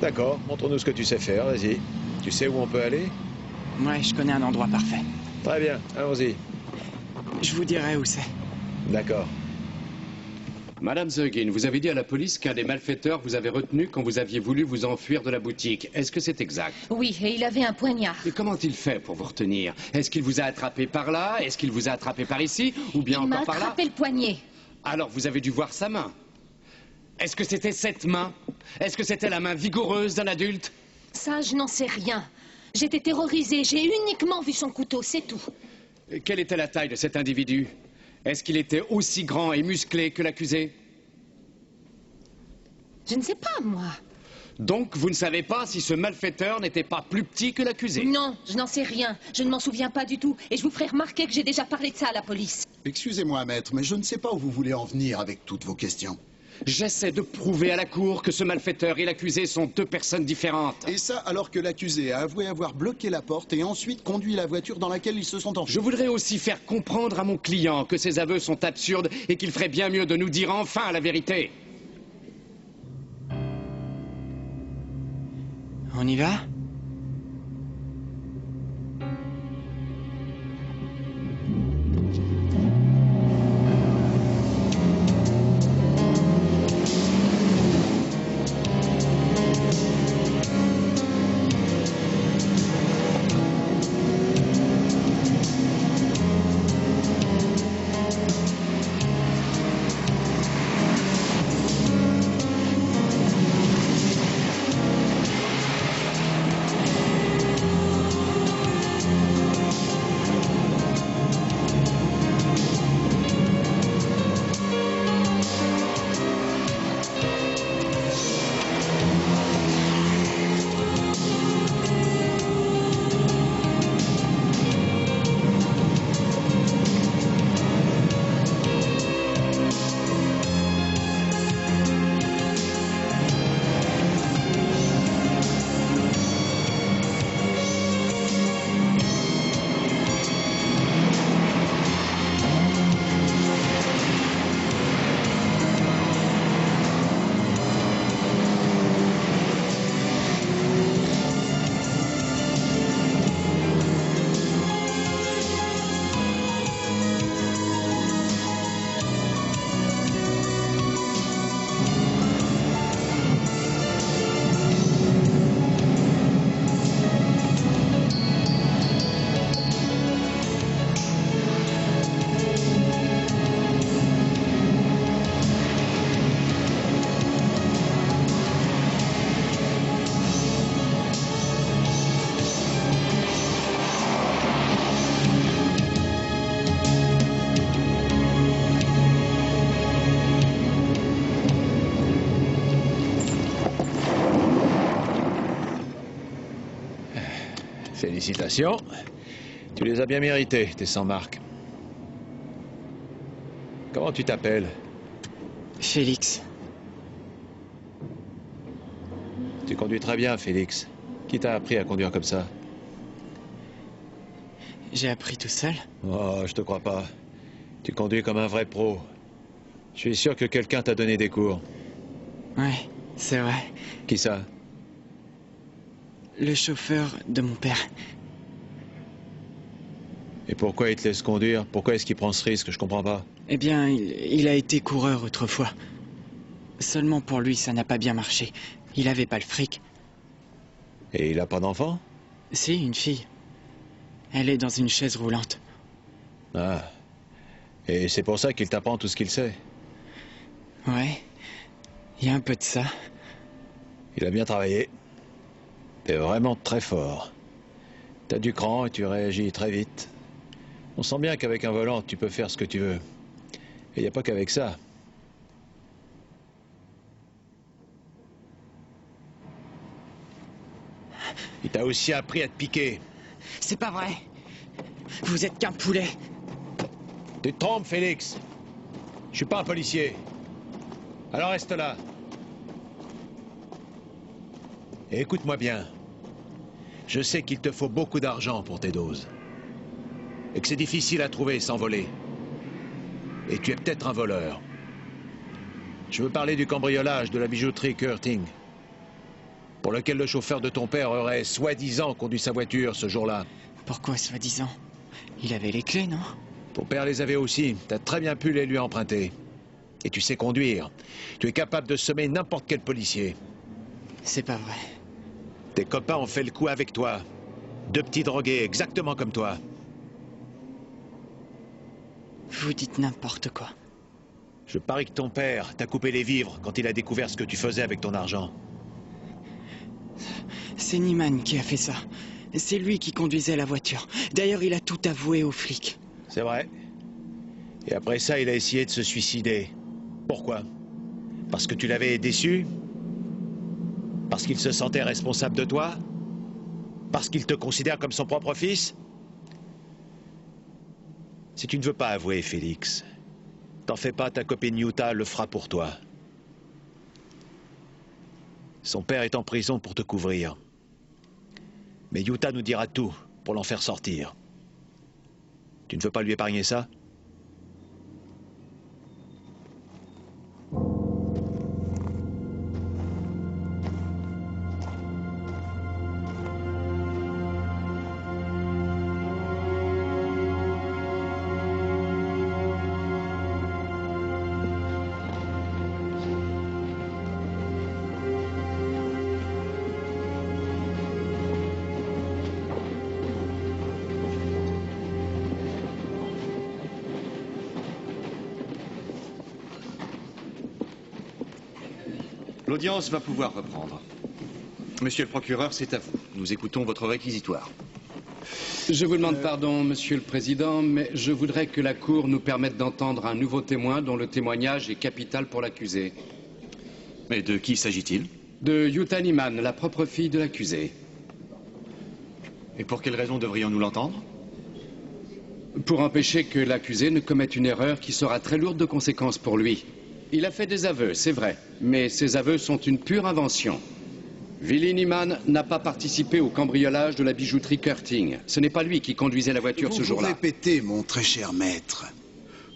D'accord, montre-nous ce que tu sais faire, vas-y. Tu sais où on peut aller? Ouais, je connais un endroit parfait. Très bien, allons-y. Je vous dirai où c'est. D'accord. Madame Zeugin, vous avez dit à la police qu'un des malfaiteurs vous avait retenu quand vous aviez voulu vous enfuir de la boutique. Est-ce que c'est exact? Oui, et il avait un poignard. Et comment a-t-il fait pour vous retenir? Est-ce qu'il vous a attrapé par là? Est-ce qu'il vous a attrapé par ici? Ou bien Il m'a encore par là? attrapé le poignet. Alors vous avez dû voir sa main. Est-ce que c'était cette main? Est-ce que c'était la main vigoureuse d'un adulte? Ça, je n'en sais rien. J'étais terrorisée, j'ai uniquement vu son couteau, c'est tout. Et quelle était la taille de cet individu? Est-ce qu'il était aussi grand et musclé que l'accusé? Je ne sais pas, moi. Donc vous ne savez pas si ce malfaiteur n'était pas plus petit que l'accusé? Non, je n'en sais rien. Je ne m'en souviens pas du tout. Et je vous ferai remarquer que j'ai déjà parlé de ça à la police. Excusez-moi, maître, mais je ne sais pas où vous voulez en venir avec toutes vos questions. J'essaie de prouver à la cour que ce malfaiteur et l'accusé sont deux personnes différentes. Et ça, alors que l'accusé a avoué avoir bloqué la porte et ensuite conduit la voiture dans laquelle ils se sont enfuis. Je voudrais aussi faire comprendre à mon client que ses aveux sont absurdes et qu'il ferait bien mieux de nous dire enfin la vérité. On y va? Félicitations. Tu les as bien mérités, tes 100 marques. Comment tu t'appelles? Félix. Tu conduis très bien, Félix. Qui t'a appris à conduire comme ça? J'ai appris tout seul. Oh, je te crois pas. Tu conduis comme un vrai pro. Je suis sûr que quelqu'un t'a donné des cours. Ouais, c'est vrai. Qui ça? Le chauffeur de mon père. Et pourquoi il te laisse conduire? Pourquoi est-ce qu'il prend ce risque? Je comprends pas. Eh bien, il a été coureur autrefois. Seulement pour lui, ça n'a pas bien marché. Il avait pas le fric. Et il a pas d'enfant? Si, une fille. Elle est dans une chaise roulante. Ah. Et c'est pour ça qu'il t'apprend tout ce qu'il sait? Ouais. Il y a un peu de ça. Il a bien travaillé. T'es vraiment très fort. T'as du cran et tu réagis très vite. On sent bien qu'avec un volant, tu peux faire ce que tu veux. Et il n'y a pas qu'avec ça. Il t'a aussi appris à te piquer. C'est pas vrai. Vous êtes qu'un poulet. Tu te trompes, Félix. Je suis pas un policier. Alors reste là. Et écoute-moi bien. Je sais qu'il te faut beaucoup d'argent pour tes doses. Et que c'est difficile à trouver sans voler. Et tu es peut-être un voleur. Je veux parler du cambriolage de la bijouterie Curting, pour lequel le chauffeur de ton père aurait soi-disant conduit sa voiture ce jour-là. Pourquoi soi-disant? Il avait les clés, non? Ton père les avait aussi. T'as très bien pu les lui emprunter. Et tu sais conduire. Tu es capable de semer n'importe quel policier. C'est pas vrai. Tes copains ont fait le coup avec toi. 2 petits drogués, exactement comme toi. Vous dites n'importe quoi. Je parie que ton père t'a coupé les vivres quand il a découvert ce que tu faisais avec ton argent. C'est Niemann qui a fait ça. C'est lui qui conduisait la voiture. D'ailleurs, il a tout avoué aux flics. C'est vrai. Et après ça, il a essayé de se suicider. Pourquoi? Parce que tu l'avais déçu? Parce qu'il se sentait responsable de toi? Parce qu'il te considère comme son propre fils? Si tu ne veux pas avouer, Félix, t'en fais pas, ta copine Utah le fera pour toi. Son père est en prison pour te couvrir. Mais Utah nous dira tout pour l'en faire sortir. Tu ne veux pas lui épargner ça? L'audience va pouvoir reprendre. Monsieur le procureur, c'est à vous. Nous écoutons votre réquisitoire. Je vous demande pardon, Monsieur le Président, mais je voudrais que la Cour nous permette d'entendre un nouveau témoin dont le témoignage est capital pour l'accusé. Mais de qui s'agit-il? De Utah Niemann, la propre fille de l'accusé. Et pour quelle raison devrions-nous l'entendre? Pour empêcher que l'accusé ne commette une erreur qui sera très lourde de conséquences pour lui. Il a fait des aveux, c'est vrai, mais ces aveux sont une pure invention. Willy Niemann n'a pas participé au cambriolage de la bijouterie Curting. Ce n'est pas lui qui conduisait la voiture ce jour-là. Vous répétez, mon très cher maître.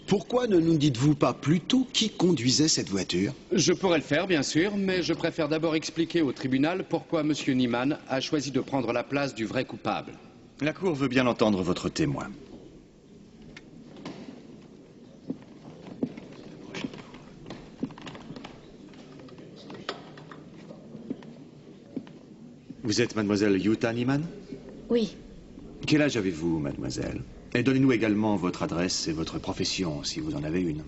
Pourquoi ne nous dites-vous pas plutôt qui conduisait cette voiture? Je pourrais le faire, bien sûr, mais je préfère d'abord expliquer au tribunal pourquoi M. Niemann a choisi de prendre la place du vrai coupable. La Cour veut bien entendre votre témoin. Vous êtes mademoiselle Utah Niemann? Oui. Quel âge avez-vous, mademoiselle? Et donnez-nous également votre adresse et votre profession, si vous en avez une.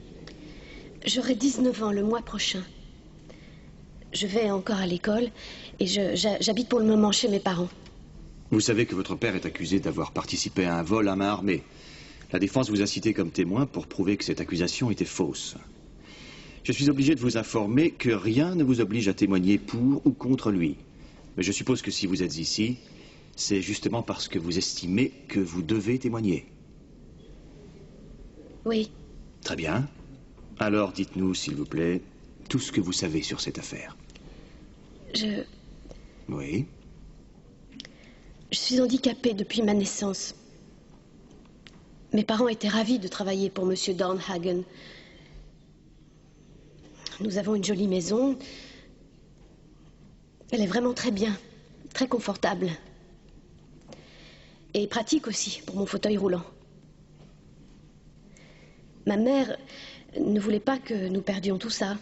J'aurai 19 ans le mois prochain. Je vais encore à l'école et j'habite pour le moment chez mes parents. Vous savez que votre père est accusé d'avoir participé à un vol à main armée. La défense vous a cité comme témoin pour prouver que cette accusation était fausse. Je suis obligé de vous informer que rien ne vous oblige à témoigner pour ou contre lui. Mais je suppose que si vous êtes ici, C'est justement parce que vous estimez que vous devez témoigner. Oui. Très bien. Alors dites-nous, s'il vous plaît, tout ce que vous savez sur cette affaire. Oui. Je suis handicapée depuis ma naissance. Mes parents étaient ravis de travailler pour Monsieur Dornhagen. Nous avons une jolie maison. Elle est vraiment très bien, très confortable. Et pratique aussi pour mon fauteuil roulant. Ma mère ne voulait pas que nous perdions tout ça.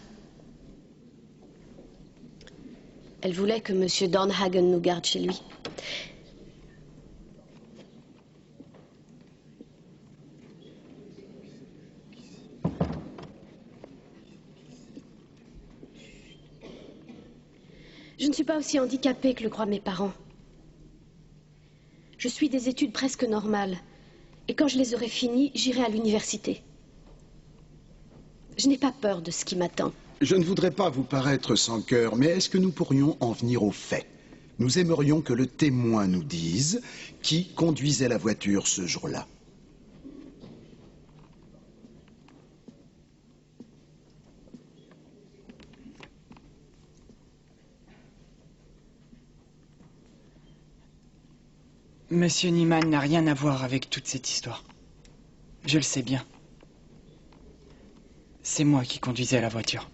Elle voulait que Monsieur Dornhagen nous garde chez lui. Je ne suis pas aussi handicapée que le croient mes parents. Je suis des études presque normales. Et quand je les aurai finies, j'irai à l'université. Je n'ai pas peur de ce qui m'attend. Je ne voudrais pas vous paraître sans cœur, mais est-ce que nous pourrions en venir aux faits? Nous aimerions que le témoin nous dise qui conduisait la voiture ce jour-là. Monsieur Niemann n'a rien à voir avec toute cette histoire. Je le sais bien. C'est moi qui conduisais la voiture.